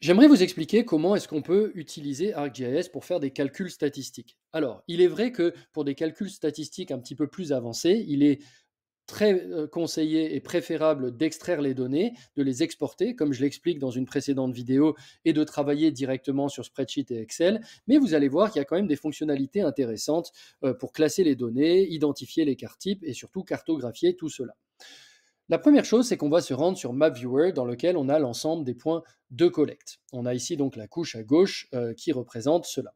J'aimerais vous expliquer comment est-ce qu'on peut utiliser ArcGIS pour faire des calculs statistiques. Alors, il est vrai que pour des calculs statistiques un petit peu plus avancés, il est très conseillé et préférable d'extraire les données, de les exporter, comme je l'explique dans une précédente vidéo, et de travailler directement sur Spreadsheet et Excel. Mais vous allez voir qu'il y a quand même des fonctionnalités intéressantes pour classer les données, identifier les cartes types et surtout cartographier tout cela. La première chose, c'est qu'on va se rendre sur Map Viewer dans lequel on a l'ensemble des points de collecte. On a ici donc la couche à gauche qui représente cela.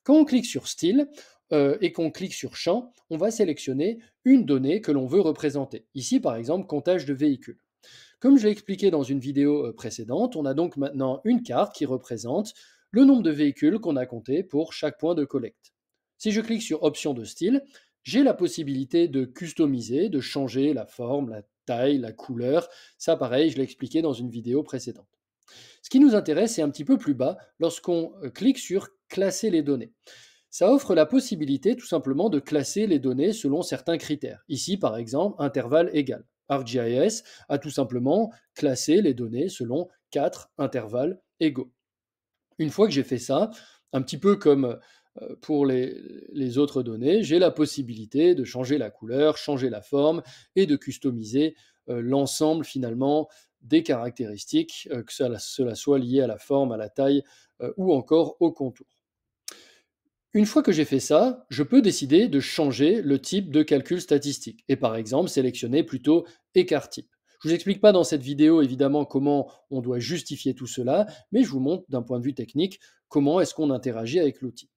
Quand on clique sur Style et qu'on clique sur Champ, on va sélectionner une donnée que l'on veut représenter. Ici, par exemple, comptage de véhicules. Comme je l'ai expliqué dans une vidéo précédente, on a donc maintenant une carte qui représente le nombre de véhicules qu'on a compté pour chaque point de collecte. Si je clique sur Option de style, j'ai la possibilité de customiser, de changer la forme, la taille, la couleur. Ça, pareil, je l'ai expliqué dans une vidéo précédente. Ce qui nous intéresse, c'est un petit peu plus bas, lorsqu'on clique sur Classer les données. Ça offre la possibilité tout simplement de classer les données selon certains critères. Ici, par exemple, intervalle égal. ArcGIS a tout simplement classé les données selon 4 intervalles égaux. Une fois que j'ai fait ça, un petit peu comme pour les autres données, j'ai la possibilité de changer la couleur, changer la forme et de customiser l'ensemble finalement des caractéristiques, que cela soit lié à la forme, à la taille ou encore au contour. Une fois que j'ai fait ça, je peux décider de changer le type de calcul statistique et par exemple sélectionner plutôt écart type. Je ne vous explique pas dans cette vidéo évidemment comment on doit justifier tout cela, mais je vous montre d'un point de vue technique comment est-ce qu'on interagit avec l'outil.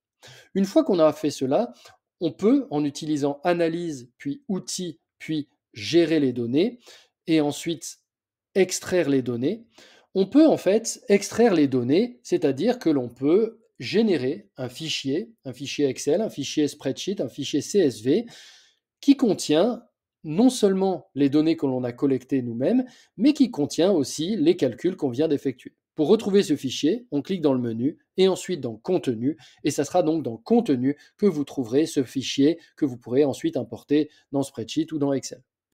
Une fois qu'on a fait cela, on peut, en utilisant analyse, puis outils, puis gérer les données, et ensuite extraire les données, on peut en fait extraire les données, c'est-à-dire que l'on peut générer un fichier Excel, un fichier spreadsheet, un fichier CSV, qui contient non seulement les données que l'on a collectées nous-mêmes, mais qui contient aussi les calculs qu'on vient d'effectuer. Pour retrouver ce fichier, on clique dans le menu et ensuite dans Contenu, et ça sera donc dans Contenu que vous trouverez ce fichier que vous pourrez ensuite importer dans Spreadsheet ou dans Excel.